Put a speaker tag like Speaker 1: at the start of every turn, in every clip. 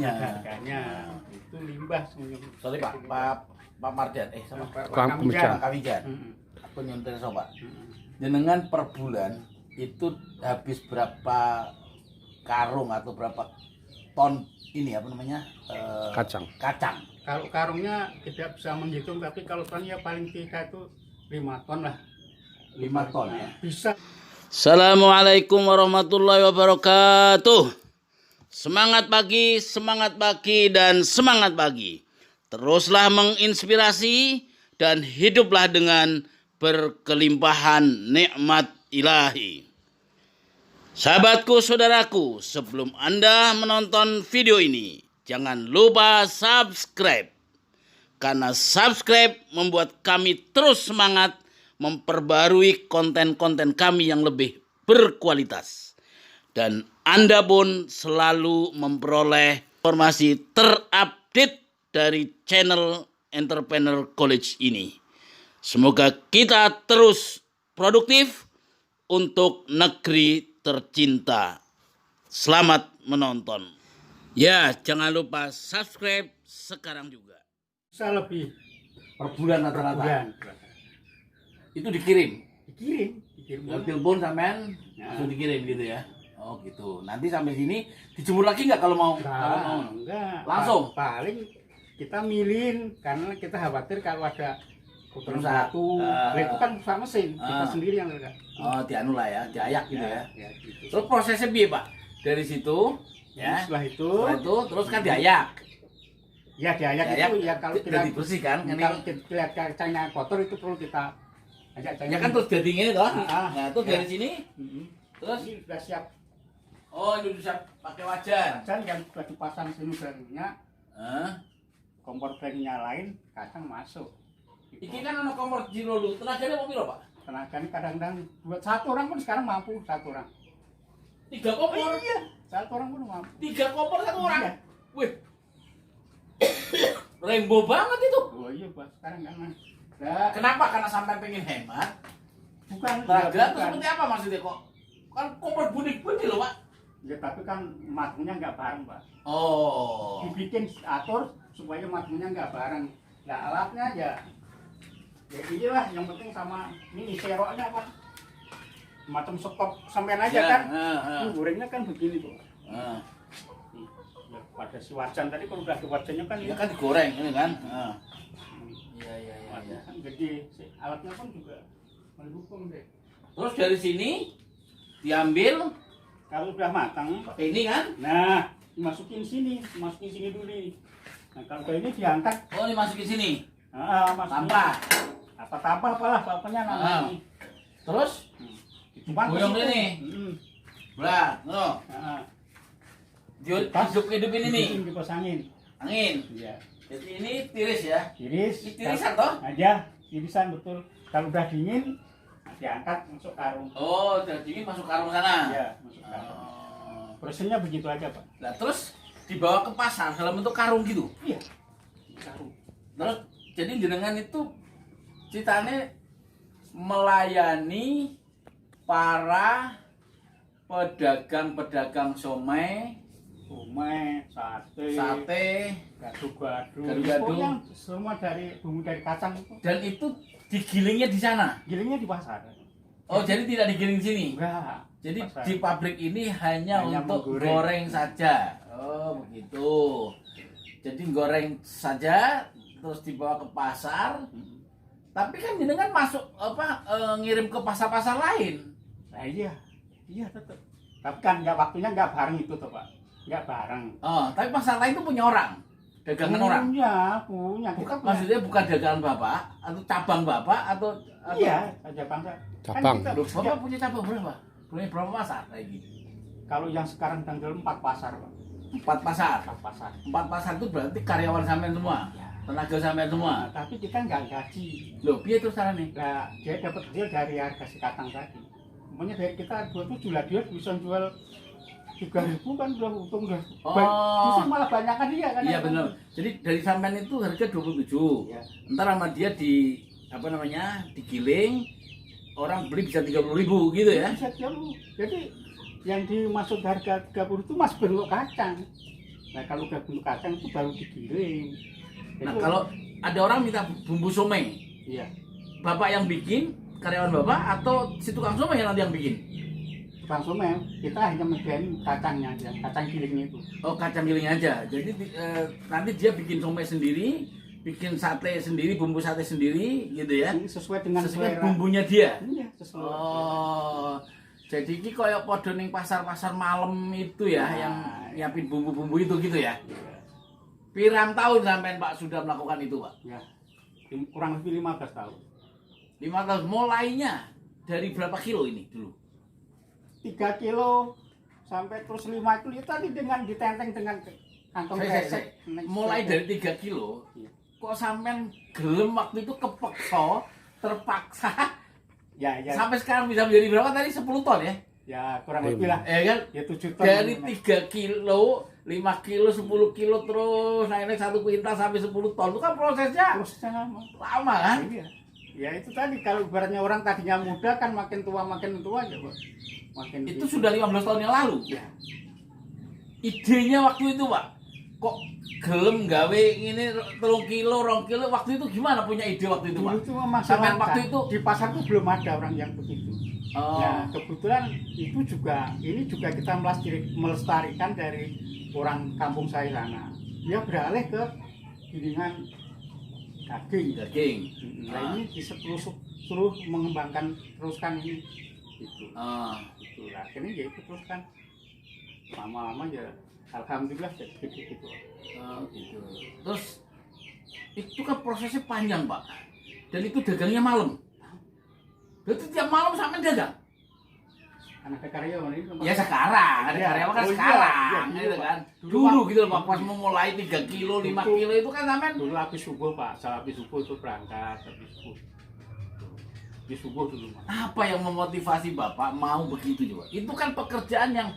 Speaker 1: harganya.
Speaker 2: Itu limbah semuanya.
Speaker 1: Sorry Pak Mardian, sama
Speaker 2: Pak
Speaker 1: Kamijan.
Speaker 2: Kamijan.
Speaker 1: Aku nyontek sobat. Jenengan per bulan itu habis berapa karung atau berapa ton ini apa namanya?
Speaker 3: Kacang.
Speaker 2: Kalau karungnya tidak bisa menghitung, tapi kalau tonnya paling tidak itu 5 ton lah.
Speaker 1: 5 ton ya.
Speaker 2: Bisa.
Speaker 4: Assalamualaikum warahmatullahi wabarakatuh. Semangat pagi, dan semangat pagi. Teruslah menginspirasi dan hiduplah dengan berkelimpahan nikmat ilahi. Sahabatku, saudaraku, sebelum Anda menonton video ini, jangan lupa subscribe. Karena subscribe membuat kami terus semangat memperbarui konten-konten kami yang lebih berkualitas. Dan Anda pun selalu memperoleh informasi terupdate dari channel Entrepreneur College ini. Semoga kita terus produktif untuk negeri tercinta. Selamat menonton. Ya, jangan lupa subscribe sekarang juga.
Speaker 2: Bisa lebih
Speaker 1: Per bulan
Speaker 2: per
Speaker 1: rata-rata.
Speaker 2: bulan.
Speaker 1: Itu dikirim.
Speaker 2: Dikirim.
Speaker 1: Telepon sampean langsung dikirim gitu ya. Oh gitu. Nanti sampai sini dijemur lagi nggak kalau mau? Kalau mau.
Speaker 2: Enggak.
Speaker 1: Langsung?
Speaker 2: Paling kita milin karena kita khawatir kalau ada kotoran
Speaker 1: Rusak.
Speaker 2: batu. Itu kan rusak mesin. Kita sendiri yang enggak.
Speaker 1: Oh dianu lah ya, diayak gitu ya.
Speaker 2: Ya, gitu.
Speaker 1: Terus prosesnya piye Pak? Dari situ ya.
Speaker 2: Setelah itu
Speaker 1: Terus kan diayak.
Speaker 2: ya diayak itu ya kalau
Speaker 1: tidak
Speaker 2: kita
Speaker 1: dibersihkan kan
Speaker 2: kalau
Speaker 1: ini.
Speaker 2: kita lihat kacangnya kotor itu perlu kita ajak
Speaker 1: Ya kan terus jadi ini toh.
Speaker 2: Ah,
Speaker 1: Nah, itu dari sini terus
Speaker 2: ini sudah siap
Speaker 1: itu bisa pakai wajan.
Speaker 2: kacang yang sudah dipasang sini barunya kompor barunya lain kacang masuk.
Speaker 1: Iki kan ono kompor jiro lu. Tenaganya mau piro, Pak?
Speaker 2: Tenaganya kadang-kadang buat satu orang pun sekarang mampu satu orang.
Speaker 1: 3 kompor.
Speaker 2: Iya, satu orang pun mampu.
Speaker 1: 3 kompor 1 orang.
Speaker 2: Iya.
Speaker 1: Wih. Rainbow banget itu.
Speaker 2: Oh iya, Pak. Sekarang kan. Nah,
Speaker 1: Kenapa? Karena sampai pengen hemat.
Speaker 2: bukan
Speaker 1: Tenaga
Speaker 2: bukan.
Speaker 1: itu seperti apa maksudnya kok? Kan kompor bunyi-bunyi loh, Pak.
Speaker 2: Ya tapi kan matungnya nggak bareng, Pak.
Speaker 1: Oh.
Speaker 2: Dibikin atur supaya matungnya nggak bareng. Nah alatnya ya inilah yang penting sama ini seroknya Pak. Macam stop sampean aja
Speaker 1: Ya,
Speaker 2: kan.
Speaker 1: heeh.
Speaker 2: Ini gorengnya kan begini tuh.
Speaker 1: Heeh.
Speaker 2: Ya, pada si wajan tadi kalau udah ke wajannya kan
Speaker 1: Ya kan digoreng ini kan. Heeh. Iya iya iya.
Speaker 2: wajan kan gede. Si alatnya pun juga mendukung deh.
Speaker 1: Terus dari sini diambil
Speaker 2: Kalau udah matang,
Speaker 1: pakai ini kan?
Speaker 2: nah dimasukin sini dulu. Nah kalau kayak ini diangkat,
Speaker 1: Oh, dimasukin sini.
Speaker 2: masukin.
Speaker 1: Tampah.
Speaker 2: Apa tampah apalah pokoknya namanya.
Speaker 1: Terus
Speaker 2: Cuman
Speaker 1: goyong
Speaker 2: ke situ.
Speaker 1: ini. Belah, no. Hidup-hidupin ini.
Speaker 2: Dipasangin.
Speaker 1: Angin.
Speaker 2: Iya.
Speaker 1: Jadi ini tiris ya.
Speaker 2: Tiris.
Speaker 1: Ini tirisan toh?
Speaker 2: Aja, tirisan betul. Kalau udah dingin, diangkat masuk karung.
Speaker 1: Oh, dari sini masuk karung sana.
Speaker 2: Iya, masuk karung.
Speaker 1: Oh.
Speaker 2: Prosesnya begitu aja, Pak.
Speaker 1: Nah, terus dibawa ke pasar dalam bentuk karung gitu.
Speaker 2: Iya. Karung.
Speaker 1: Terus jadi jenengan itu ceritanya melayani para pedagang-pedagang somai, sate,
Speaker 2: gado-gado.
Speaker 1: Gado-gado.
Speaker 2: Pokoknya semua dari bumbu dari kacang itu.
Speaker 1: dan itu digilingnya di sana.
Speaker 2: Gilingnya di pasar.
Speaker 1: Oh, jadi tidak digiling di sini.
Speaker 2: Enggak.
Speaker 1: Jadi
Speaker 2: Pasar.
Speaker 1: di pabrik ini hanya untuk
Speaker 2: menggoreng.
Speaker 1: goreng saja. Oh, begitu. Jadi goreng saja terus dibawa ke pasar. Tapi kan jenengan masuk ngirim ke pasar-pasar lain.
Speaker 2: Nah, iya tetap. Tapi kan nggak waktunya nggak bareng itu tuh Pak, nggak bareng.
Speaker 1: Oh, tapi pasar lain itu punya orang, dagangan orang.
Speaker 2: Punya. Kita punya.
Speaker 1: Maksudnya bukan dagangan bapak atau cabang bapak atau
Speaker 2: Iya, aja bangsa.
Speaker 3: Cabang.
Speaker 2: Kan kita,
Speaker 1: Loh, bapak punya cabang berapa? Punya berapa pasar kayak gitu?
Speaker 2: kalau yang sekarang tanggal 4 pasar Pak.
Speaker 1: 4 pasar.
Speaker 2: 4 pasar.
Speaker 1: 4 pasar itu berarti karyawan sampean semua,
Speaker 2: Ya.
Speaker 1: tenaga sampean semua.
Speaker 2: Nah, tapi kita nggak gaji.
Speaker 1: Loh, piye terus caranya?
Speaker 2: Nah, dia dapat deal dari harga si katang tadi. Pokoknya dari kita 27 lah, dia bisa jual 3.000 kan udah untung udah.
Speaker 1: Oh.
Speaker 2: Justru malah banyak kan dia kan.
Speaker 1: Iya benar. Jadi dari sampean itu harga 27.
Speaker 2: Iya.
Speaker 1: Ntar sama dia di digiling, orang beli bisa 30.000 gitu ya.
Speaker 2: Bisa jual. Jadi yang dimaksud harga 30 itu mas bentuk kacang. Nah kalau udah bentuk kacang itu baru digiling.
Speaker 1: Nah,
Speaker 2: Itu-
Speaker 1: kalau ada orang minta bumbu somai,
Speaker 2: iya,
Speaker 1: Bapak yang bikin, karyawan Bapak atau si tukang somai yang nanti yang bikin?
Speaker 2: tukang somai kita hanya menyediakan kacangnya aja, kacang gilingnya itu.
Speaker 1: Oh, kacang giling aja. Jadi nanti dia bikin somai sendiri, bikin sate sendiri, bumbu sate sendiri gitu ya.
Speaker 2: Ini sesuai dengan
Speaker 1: Sesuai
Speaker 2: selera.
Speaker 1: bumbunya dia.
Speaker 2: Iya, sesuai.
Speaker 1: Oh. Jadi ini kayak podo ning pasar-pasar malam itu ya,
Speaker 2: Nah,
Speaker 1: yang nyiapin bumbu-bumbu itu gitu ya.
Speaker 2: Iya.
Speaker 1: Pirang tahun sampean Pak sudah melakukan itu, Pak?
Speaker 2: Ya, kurang lebih 15 tahun.
Speaker 1: 5 tahun. Mulainya dari berapa kilo ini dulu?
Speaker 2: 3 kilo sampai terus 5 kilo itu tadi dengan ditenteng dengan kantong kresek.
Speaker 1: Mulai dari 3 kilo,
Speaker 2: Iya.
Speaker 1: kok sampean gelem waktu itu kepeksa, terpaksa
Speaker 2: Ya, ya.
Speaker 1: sampai sekarang bisa menjadi berapa tadi? 10 ton ya?
Speaker 2: Ya, kurang lebih lah.
Speaker 1: Kan?
Speaker 2: Ya 7 ton.
Speaker 1: Dari 3 kilo, 5 kilo, 10 kilo terus naik 1 kuintal sampai 10 ton. Itu kan prosesnya
Speaker 2: prosesnya lama.
Speaker 1: lama kan?
Speaker 2: Iya. Ya itu tadi kalau ibaratnya orang tadinya muda kan makin tua aja, Pak. Makin
Speaker 1: Itu sudah 15 tahun yang lalu.
Speaker 2: ya.
Speaker 1: Idenya waktu itu, Pak. Kok gelem gawe ini 3 kilo, 2 kilo waktu itu gimana punya ide waktu itu,
Speaker 2: Dulu
Speaker 1: Pak?
Speaker 2: itu memang
Speaker 1: Sampai
Speaker 2: langka.
Speaker 1: waktu itu
Speaker 2: Di pasar tuh belum ada orang yang begitu.
Speaker 1: oh,
Speaker 2: Ya, kebetulan itu juga ini juga kita melestarikan dari orang kampung saya sana. Dia beralih ke gilingan daging.
Speaker 1: daging.
Speaker 2: Nah, ini bisa terus mengembangkan teruskan ini itu.
Speaker 1: Oh,
Speaker 2: Itulah. Akhirnya ya itu terus kan lama-lama ya alhamdulillah jadi gede gitu.
Speaker 1: oh, gitu. Terus itu kan prosesnya panjang, Pak. Dan itu dagangnya malam. Berarti tiap malam sampai dagang.
Speaker 2: Kan ada karyawan ini.
Speaker 1: Ya sekarang, ada
Speaker 2: Iya.
Speaker 1: karyawan kan
Speaker 2: Oh, iya.
Speaker 1: sekarang,
Speaker 2: Iya,
Speaker 1: gitu
Speaker 2: dulu,
Speaker 1: kan.
Speaker 2: Pak.
Speaker 1: Dulu
Speaker 2: Pak.
Speaker 1: gitu loh, Pak, pas memulai 3 kilo, 5
Speaker 2: Dulu.
Speaker 1: kilo itu kan sampean
Speaker 2: Dulu habis subuh Pak, habis subuh itu berangkat habis subuh. Habis subuh dulu Pak.
Speaker 1: apa yang memotivasi Bapak mau begitu juga? Itu kan pekerjaan yang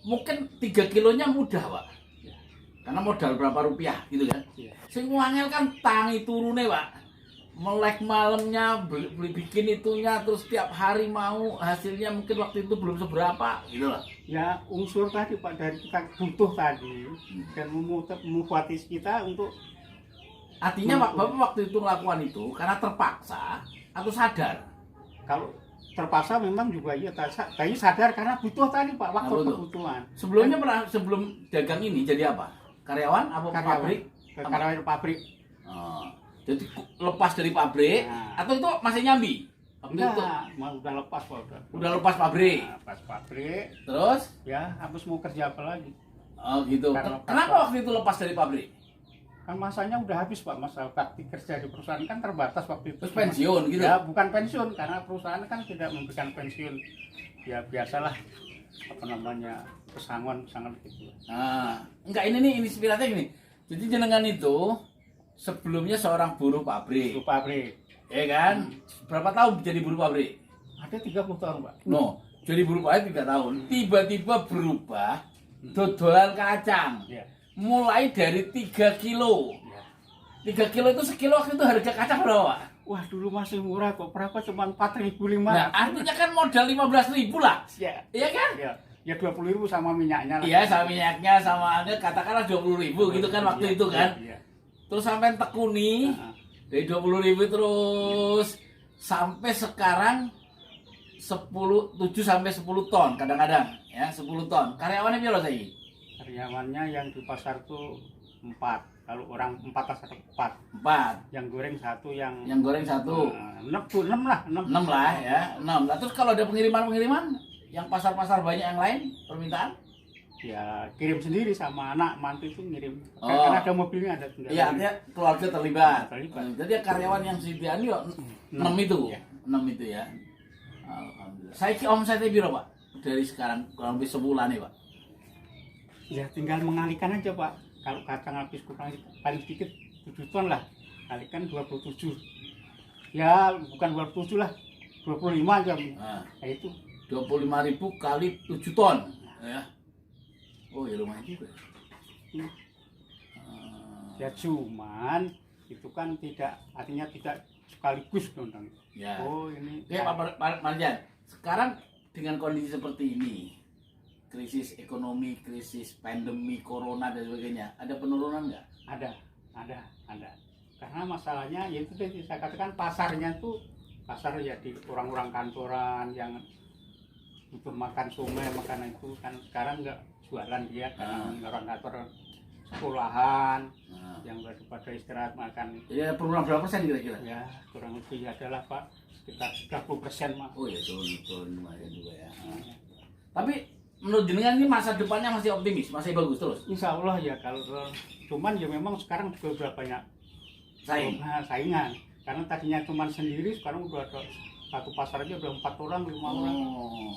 Speaker 1: mungkin 3 kilonya mudah, Pak.
Speaker 2: Ya.
Speaker 1: Karena modal berapa rupiah gitu kan.
Speaker 2: Iya.
Speaker 1: Sing wangel kan tangi turune, Pak. Melek malamnya beli bikin itunya terus tiap hari mau hasilnya mungkin waktu itu belum seberapa gitu loh.
Speaker 2: Ya unsur tadi Pak dari kita butuh tadi dan memotivasi kita untuk
Speaker 1: Artinya Pak, Bapak waktu itu melakukan itu karena terpaksa atau sadar?
Speaker 2: kalau terpaksa memang juga iya tapi sadar karena butuh tadi Pak waktu
Speaker 1: Nah, butuh.
Speaker 2: kebutuhan.
Speaker 1: Sebelumnya pernah sebelum dagang ini jadi apa? Karyawan apa
Speaker 2: Karyawan.
Speaker 1: pabrik?
Speaker 2: Ke karyawan pabrik.
Speaker 1: Oh, jadi lepas dari pabrik
Speaker 2: Nah.
Speaker 1: atau itu masih nyambi? Waktu itu
Speaker 2: Enggak, udah lepas Pak
Speaker 1: udah lepas pabrik.
Speaker 2: Nah, lepas pabrik
Speaker 1: Terus
Speaker 2: ya habis mau kerja apa lagi?
Speaker 1: oh gitu.
Speaker 2: Karena lepas
Speaker 1: Kenapa
Speaker 2: pabrik.
Speaker 1: waktu itu lepas dari pabrik?
Speaker 2: Kan masanya udah habis Pak, masa bakti kerja di perusahaan kan terbatas waktu itu.
Speaker 1: Terus pensiun gitu?
Speaker 2: Ya bukan pensiun karena perusahaan kan tidak memberikan pensiun. Ya biasalah apa namanya pesangon gitu.
Speaker 1: Nah, enggak ini nih inspiratif nih. Jadi jenengan itu sebelumnya seorang buruh pabrik,
Speaker 2: Itu pabrik.
Speaker 1: ya kan? Berapa tahun jadi buruh pabrik?
Speaker 2: Ada 30 tahun Pak.
Speaker 1: No, jadi buruh pabrik 3 tahun. Tiba-tiba berubah dodolan kacang.
Speaker 2: Ya.
Speaker 1: Mulai dari 3 kilo.
Speaker 2: Ya.
Speaker 1: 3 kilo itu sekilo waktu itu harga kacang berapa, Pak?
Speaker 2: Wah dulu masih murah kok, berapa cuma 4.500.
Speaker 1: Nah, artinya kan modal 15.000 lah.
Speaker 2: ya.
Speaker 1: Iya kan?
Speaker 2: Ya, ya 20.000 sama minyaknya lah.
Speaker 1: Iya, sama minyaknya sama katakanlah 20.000 gitu kan waktu
Speaker 2: Iya,
Speaker 1: itu kan.
Speaker 2: Iya.
Speaker 1: Terus sampai tekuni
Speaker 2: Nah,
Speaker 1: dari 20.000 terus sampai sekarang 7 sampai 10 ton kadang-kadang ya, 10 ton. Karyawannya berapa saiki?
Speaker 2: karyawannya yang di pasar tuh 4. Kalau orang 4 ada 4.
Speaker 1: 4.
Speaker 2: Yang goreng 1 yang
Speaker 1: Yang goreng 1.
Speaker 2: 6 lah, 6.
Speaker 1: 6 lah ya, 6 lah. Terus kalau ada pengiriman-pengiriman yang pasar-pasar banyak yang lain permintaan?
Speaker 2: Ya kirim sendiri sama anak mantu itu ngirim.
Speaker 1: Oh.
Speaker 2: Karena ada mobilnya ada tinggal.
Speaker 1: Iya, artinya keluarga terlibat.
Speaker 2: Terlibat.
Speaker 1: Jadi karyawan yang sediaan yo 6 itu.
Speaker 2: Iya.
Speaker 1: 6 itu ya. Alhamdulillah. Saiki omsetnya piro, Pak? Dari sekarang kurang lebih sebulan nih, Pak.
Speaker 2: Ya tinggal mengalihkan aja Pak. Kalau kacang habis kurang paling sedikit 7 ton lah. Kalikan 27. Ya bukan 27 lah. 25 aja.
Speaker 1: Nah,
Speaker 2: Ya itu.
Speaker 1: 25.000 kali 7 ton ya. Oh, ya lumayan juga.
Speaker 2: Hmm.
Speaker 1: Ah,
Speaker 2: Ya cuman itu kan tidak artinya tidak sekaligus dong.
Speaker 1: ya.
Speaker 2: Oh ini.
Speaker 1: Oke, Pak Marjan. Sekarang dengan kondisi seperti ini, krisis ekonomi, krisis pandemi corona dan sebagainya, ada penurunan nggak?
Speaker 2: Ada. Karena masalahnya yaitu tadi saya katakan pasarnya tuh pasar ya di orang-orang kantoran yang butuh makan somai, makanan itu kan sekarang nggak jualan dia karena orang kantor sekolahan yang baru pada istirahat makan.
Speaker 1: Jadi ada penurunan berapa persen kira-kira?
Speaker 2: Ya kurang lebih adalah Pak sekitar 30% mah.
Speaker 1: Oh ya turun lumayan juga ya. Tapi menurut jenengan ini masa depannya masih optimis, masih bagus terus.
Speaker 2: Insya Allah ya kalau cuman ya memang sekarang juga udah banyak saingan. Karena tadinya cuman sendiri, sekarang udah ada satu pasar aja udah 4 orang, 5 orang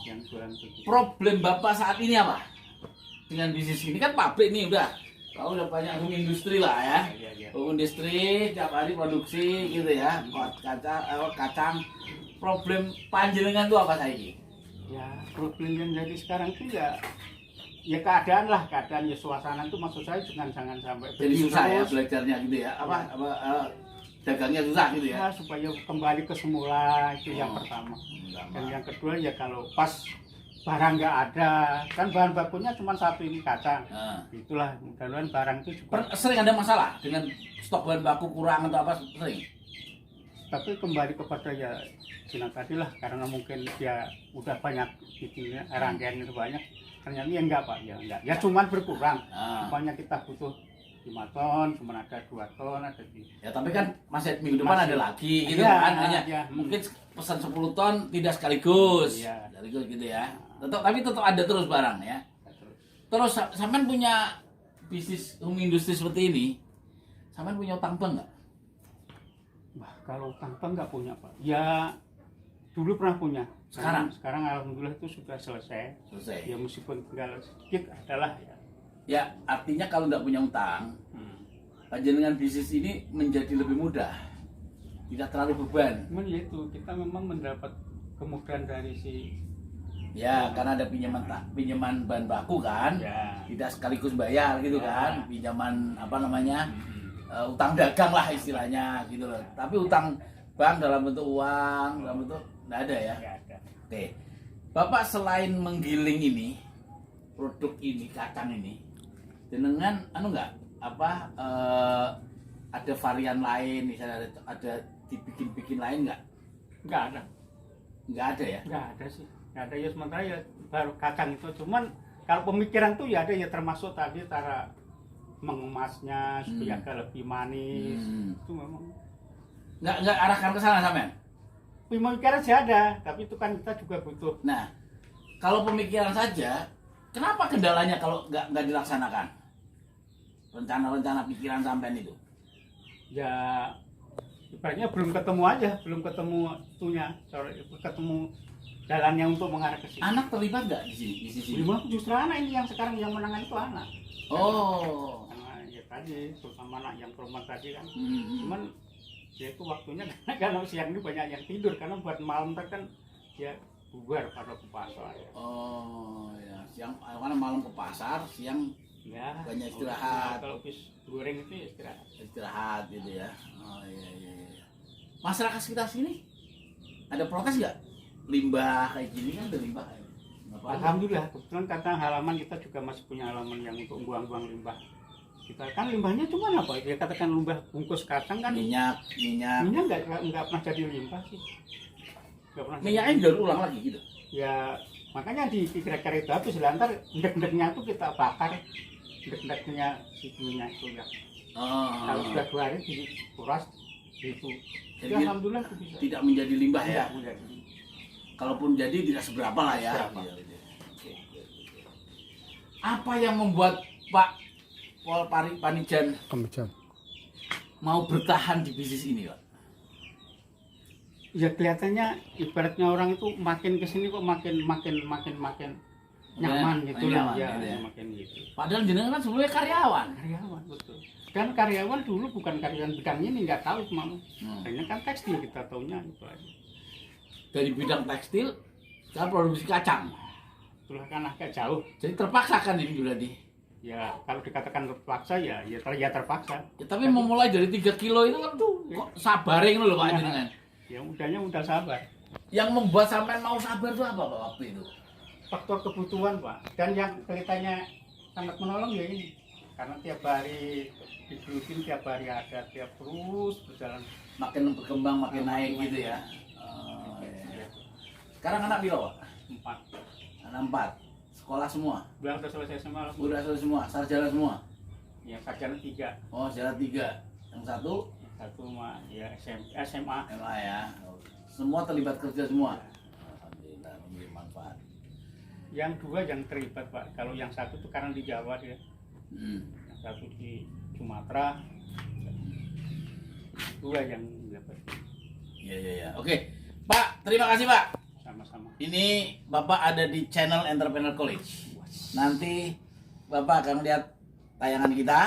Speaker 2: yang jualan begitu.
Speaker 1: Problem Bapak saat ini apa? Dengan bisnis ini kan pabrik nih udah banyak home industri lah ya.
Speaker 2: Iya.
Speaker 1: Home industri tiap hari produksi gitu ya. Kacang. Problem panjenengan tuh apa saiki?
Speaker 2: Ya problem yang jadi sekarang itu ya keadaan ya suasana itu maksud saya jangan sampai
Speaker 1: Jadi susah ya
Speaker 2: terus.
Speaker 1: belajarnya gitu ya. Dagangnya susah gitu ya.
Speaker 2: Ya, supaya kembali ke semula itu yang pertama. Dan yang kedua ya kalau pas barang nggak ada, kan bahan bakunya cuma satu ini kacang. Itulah mudah-mudahan barang itu juga.
Speaker 1: Sering ada masalah dengan stok bahan baku kurang atau apa sering?
Speaker 2: Tapi kembali kepada ya Cina tadi lah, karena mungkin dia udah banyak bikinnya, rangkaian itu banyak. Ternyata ya enggak Pak, ya enggak. Ya cuman berkurang. Banyak kita butuh 5 ton, cuma ada 2 ton, ada di.
Speaker 1: Ya tapi kan masih minggu depan ada lagi gitu
Speaker 2: ya,
Speaker 1: kan hanya
Speaker 2: ya.
Speaker 1: mungkin pesan 10 ton tidak sekaligus.
Speaker 2: Iya.
Speaker 1: Sekaligus gitu ya. Tapi tetap ada terus barang ya. Terus sampean punya bisnis home industri seperti ini, sampean punya utang bank nggak?
Speaker 2: Wah, kalau utang bank nggak punya Pak. Ya dulu pernah punya. Sekarang alhamdulillah itu sudah selesai. Ya meskipun tinggal sedikit adalah ya.
Speaker 1: Ya artinya kalau nggak punya utang, panjenengan bisnis ini menjadi lebih mudah, tidak terlalu beban.
Speaker 2: Cuman ya itu kita memang mendapat kemudahan dari si.
Speaker 1: Ya karena ada pinjaman bahan baku kan, tidak sekaligus bayar gitu kan, pinjaman apa namanya utang dagang lah istilahnya gitu loh. Tapi utang bank dalam bentuk uang, dalam bentuk nggak ada ya. Oke, Bapak selain menggiling ini, produk ini, kacang ini, jenengan ada varian lain, misalnya ada dibikin lain nggak?
Speaker 2: Nggak ada.
Speaker 1: Nggak ada ya?
Speaker 2: Nggak ada sih. Nggak ada ya sementara ya baru kacang itu. Cuman kalau pemikiran tuh ya ada ya termasuk tadi cara mengemasnya supaya agak lebih manis. Itu memang.
Speaker 1: Nggak arahkan ke sana sampean?
Speaker 2: Pemikiran sih ada, tapi itu kan kita juga butuh.
Speaker 1: Nah, kalau pemikiran saja, kenapa kendalanya kalau nggak dilaksanakan? Rencana-rencana pikiran sampean itu?
Speaker 2: Ya, ibaratnya belum ketemu itunya, ketemu jalannya untuk mengarah ke situ.
Speaker 1: Anak terlibat nggak di sini?
Speaker 2: Justru anak ini yang sekarang yang menangani itu anak.
Speaker 1: Oh.
Speaker 2: Karena ya tadi, terutama anak yang perempuan tadi kan. Cuman ya itu waktunya karena siang ini banyak yang tidur karena buat malam kan ya bubar pada ke pasar ya.
Speaker 1: Oh ya, siang karena malam ke pasar, siang
Speaker 2: ya
Speaker 1: banyak istirahat.
Speaker 2: Kalau habis goreng itu
Speaker 1: istirahat gitu ya. Oh iya. Masyarakat sekitar sini ada protes nggak? Limbah kayak gini kan ada limbah.
Speaker 2: Alhamdulillah kebetulan kata halaman kita juga masih punya halaman yang untuk buang-buang limbah. Kita kan limbahnya cuma apa? Dia katakan limbah bungkus kacang kan minyak nggak pernah jadi limbah sih.
Speaker 1: Minyaknya didaur ulang lagi gitu.
Speaker 2: Ya makanya di kira-kira itu habis lantar ndek-ndeknya itu kita bakar, ndek-ndeknya si minyak itu ya. Kalau sudah 2 hari dikuras gitu. Jadi alhamdulillah itu bisa.
Speaker 1: Tidak menjadi limbah ya.
Speaker 2: Menjadi.
Speaker 1: Kalaupun jadi tidak seberapa lah ya. Apa yang membuat Pak Pol Panijan mau bertahan di bisnis ini, Pak?
Speaker 2: Ya kelihatannya ibaratnya orang itu makin kesini kok makin nyaman gitu lah ya, makin gitu.
Speaker 1: Padahal jenengan kan sebelumnya karyawan
Speaker 2: Betul. Dan karyawan dulu bukan karyawan bidang ini, nggak tahu cuma hanya kan tekstil kita taunya itu aja.
Speaker 1: Dari bidang tekstil ke produksi kacang.
Speaker 2: Itulah kan agak jauh.
Speaker 1: Jadi terpaksa kan ini berarti.
Speaker 2: Ya kalau dikatakan terpaksa ya terpaksa.
Speaker 1: Ya, tapi memulai dari 3 kilo itu kan tuh kok sabaring loh Pak jenengan.
Speaker 2: Ya udah sabar.
Speaker 1: Yang membuat sampai mau sabar itu apa Pak waktu itu?
Speaker 2: faktor kebutuhan Pak. Dan yang kelihatannya sangat menolong ya ini, karena tiap hari digelutin, tiap hari ada, tiap terus berjalan.
Speaker 1: Makin berkembang, makin naik gitu ya. Oh, iya. Sekarang anak piro, Pak?
Speaker 2: 4.
Speaker 1: Anak 4. Sekolah semua?
Speaker 2: Bilang udah selesai semua.
Speaker 1: Udah selesai semua, sarjana semua?
Speaker 2: Yang sarjana 3.
Speaker 1: Oh, sarjana 3. Yang satu?
Speaker 2: Satu mah ya SMA.
Speaker 1: MA ya. Semua terlibat kerja semua? Alhamdulillah, memberi manfaat.
Speaker 2: Yang 2 yang terlibat Pak. Kalau yang satu tuh karena di Jawa dia. Yang satu di Sumatera. 2 yang dapat.
Speaker 1: Iya. Oke, Pak, terima kasih Pak.
Speaker 2: Sama-sama.
Speaker 1: Ini Bapak ada di channel Entrepreneur College. Nanti Bapak akan lihat tayangan kita.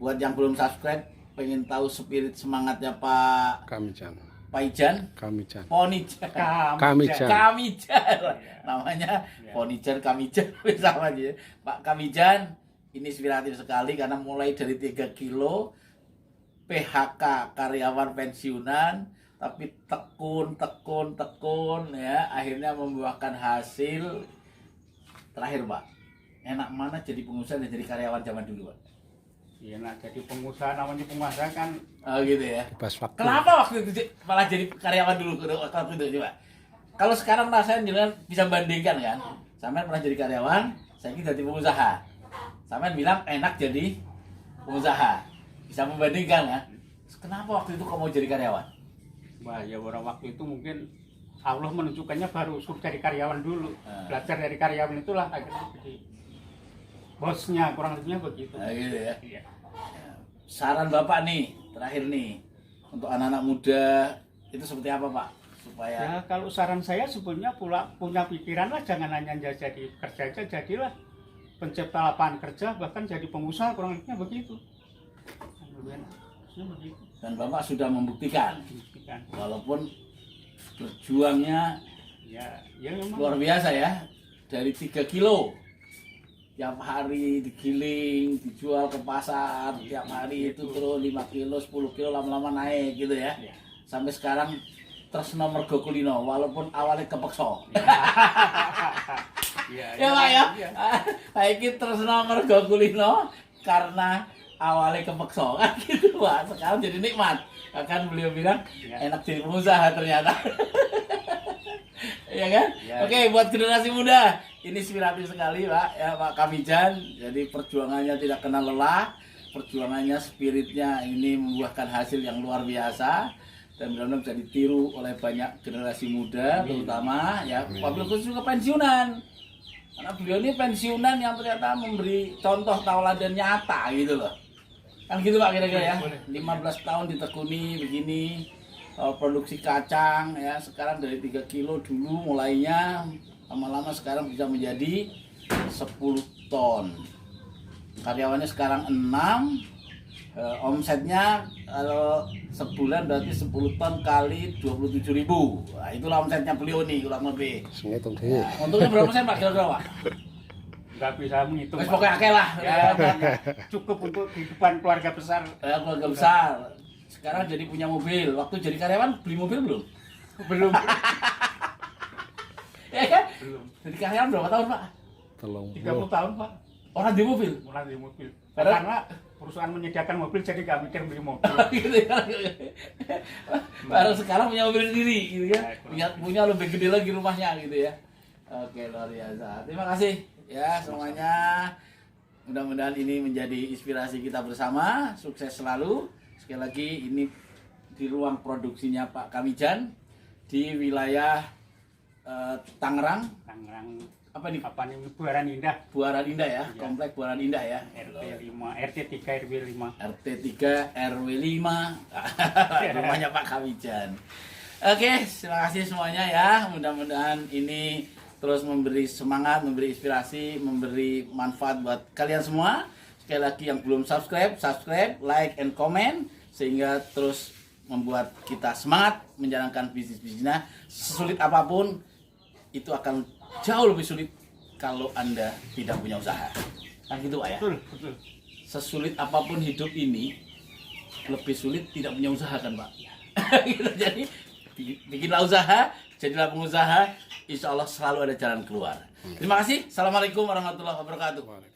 Speaker 1: Buat yang belum subscribe, pengen tahu spirit semangatnya Pak
Speaker 3: Kamijan.
Speaker 1: Ijan,
Speaker 3: Kamijan.
Speaker 1: Ponijan,
Speaker 3: Kamijan.
Speaker 1: Kamijan, namanya Ponijan Kamijan, sama aja. Pak Kamijan ini inspiratif sekali karena mulai dari 3 kilo PHK karyawan pensiunan, tapi tekun ya, akhirnya membuahkan hasil. Terakhir Pak, enak mana jadi pengusaha dan jadi karyawan zaman dulu Pak?
Speaker 2: Iya, nah jadi pengusaha, namanya pengusaha kan.
Speaker 1: Oh gitu ya.
Speaker 3: Bebas waktu.
Speaker 1: Kenapa waktu itu malah jadi karyawan dulu waktu itu coba? Kalau sekarang rasain jangan bisa bandingkan kan? Sampean pernah jadi karyawan, saya jadi pengusaha. Sampean bilang enak jadi pengusaha. Bisa membandingkan kan? Kenapa waktu itu kok mau jadi karyawan?
Speaker 2: Wah ya orang waktu itu mungkin Allah menunjukkannya baru suruh jadi karyawan dulu. Belajar dari karyawan itulah akhirnya jadi bosnya, kurang lebihnya begitu.
Speaker 1: Nah, gitu ya.
Speaker 2: Iya.
Speaker 1: Saran Bapak nih, terakhir nih, untuk anak-anak muda itu seperti apa Pak? Supaya
Speaker 2: Ya kalau saran saya sebetulnya punya pikiran lah, jangan hanya jadi kerja aja, jadilah pencipta lapangan kerja, bahkan jadi pengusaha, kurang lebihnya begitu. Begitu.
Speaker 1: dan Bapak sudah membuktikan,
Speaker 2: Buktikan.
Speaker 1: walaupun berjuangnya
Speaker 2: Ya memang.
Speaker 1: luar biasa ya, dari 3 kilo tiap hari digiling, dijual ke pasar, tiap hari itu terus 5 kilo, 10 kilo, lama-lama naik gitu ya.
Speaker 2: Ya.
Speaker 1: Sampai sekarang terus nomor go kulino, walaupun awalnya kepeksa. Ya Pak ya, ini terus nomor go kulino karena awalnya kepeksa kan gitu Pak. Sekarang jadi nikmat. Kan beliau bilang enak jadi pengusaha ternyata. Ya kan?
Speaker 2: Ya.
Speaker 1: Oke, buat generasi muda ini inspiratif sekali Pak ya Pak Kamijan. Jadi perjuangannya tidak kenal lelah, perjuangannya, spiritnya ini membuahkan hasil yang luar biasa dan benar-benar bisa ditiru oleh banyak generasi muda. Terutama ya wabil khusus juga pensiunan. Karena beliau ini pensiunan yang ternyata memberi contoh tauladan nyata gitu loh. Kan gitu Pak kira-kira ya. 15 tahun ditekuni begini, produksi kacang ya, sekarang dari 3 kilo dulu mulainya, lama-lama sekarang bisa menjadi 10 ton. Karyawannya sekarang 6, omsetnya kalau sebulan berarti 10 ton kali 27.000. Nah, itulah omsetnya beliau nih kurang lebih.
Speaker 3: Ngitung dhewe.
Speaker 1: Nah, untungnya berapa persen Pak kira-kira Pak?
Speaker 2: Nggak bisa menghitung.
Speaker 1: Wes
Speaker 2: Pak.
Speaker 1: pokoknya akeh lah.
Speaker 2: Ya, cukup untuk kehidupan keluarga besar.
Speaker 1: Keluarga besar. Sekarang jadi punya mobil. Waktu jadi karyawan beli mobil belum?
Speaker 2: Belum.
Speaker 1: Ya kan?
Speaker 2: Belum.
Speaker 1: Jadi karyawan berapa tahun Pak?
Speaker 3: 30.
Speaker 2: 30 tahun Pak.
Speaker 1: Orang di mobil.
Speaker 2: Mulai di mobil.
Speaker 1: Karena-
Speaker 2: Karena perusahaan menyediakan mobil, jadi nggak mikir beli mobil.
Speaker 1: Gitu ya. Baru sekarang punya mobil sendiri gitu ya. Punya lebih gede lagi rumahnya gitu ya. Oke, luar biasa. Terima kasih ya semuanya. Mudah-mudahan ini menjadi inspirasi kita bersama. Sukses selalu. Sekali lagi ini di ruang produksinya Pak Kamijan di wilayah Tangerang.
Speaker 2: Tangerang
Speaker 1: Apa nih?
Speaker 2: apa nih, Buaran Indah,
Speaker 1: Buaran Indah ya,
Speaker 2: Iya.
Speaker 1: komplek Buaran Indah ya.
Speaker 2: RT 5, RT 3 RW 5.
Speaker 1: RT 3 RW 5. Rumahnya Pak Kamijan. Oke, terima kasih semuanya ya. Mudah-mudahan ini terus memberi semangat, memberi inspirasi, memberi manfaat buat kalian semua. Sekali lagi yang belum subscribe, like and comment sehingga terus membuat kita semangat menjalankan bisnisnya. Sesulit apapun itu akan jauh lebih sulit kalau Anda tidak punya usaha. Kan gitu Pak ya?
Speaker 2: Betul.
Speaker 1: Sesulit apapun hidup ini lebih sulit tidak punya usaha kan Pak. Gitu. Jadi bikinlah usaha jadilah pengusaha, insya Allah selalu ada jalan keluar. Terima kasih. Assalamualaikum warahmatullahi wabarakatuh.